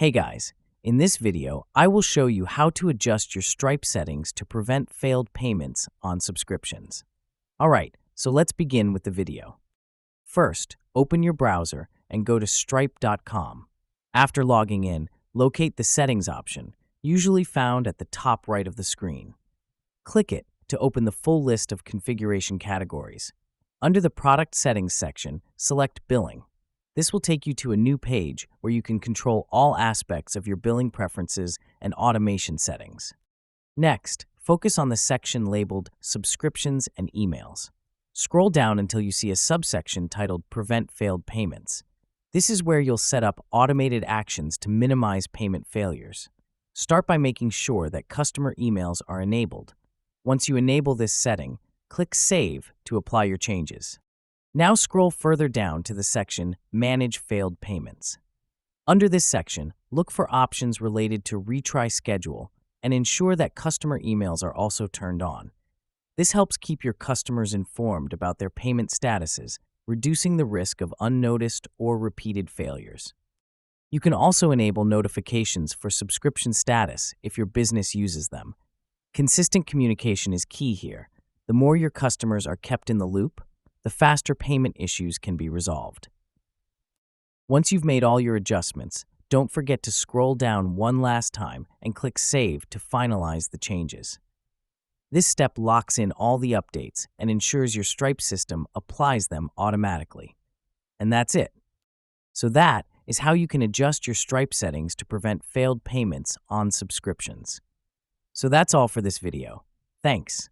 Hey guys, in this video, I will show you how to adjust your Stripe settings to prevent failed payments on subscriptions. Alright, so let's begin with the video. First, open your browser and go to stripe.com. After logging in, locate the Settings option, usually found at the top right of the screen. Click it to open the full list of configuration categories. Under the Product Settings section, select Billing. This will take you to a new page where you can control all aspects of your billing preferences and automation settings. Next, focus on the section labeled Subscriptions and Emails. Scroll down until you see a subsection titled Prevent Failed Payments. This is where you'll set up automated actions to minimize payment failures. Start by making sure that customer emails are enabled. Once you enable this setting, click Save to apply your changes. Now scroll further down to the section Manage Failed Payments. Under this section, look for options related to retry schedule and ensure that customer emails are also turned on. This helps keep your customers informed about their payment statuses, reducing the risk of unnoticed or repeated failures. You can also enable notifications for subscription status if your business uses them. Consistent communication is key here. The more your customers are kept in the loop, the faster payment issues can be resolved. Once you've made all your adjustments, don't forget to scroll down one last time and click Save to finalize the changes. This step locks in all the updates and ensures your Stripe system applies them automatically. And that's it. So that is how you can adjust your Stripe settings to prevent failed payments on subscriptions. So that's all for this video. Thanks.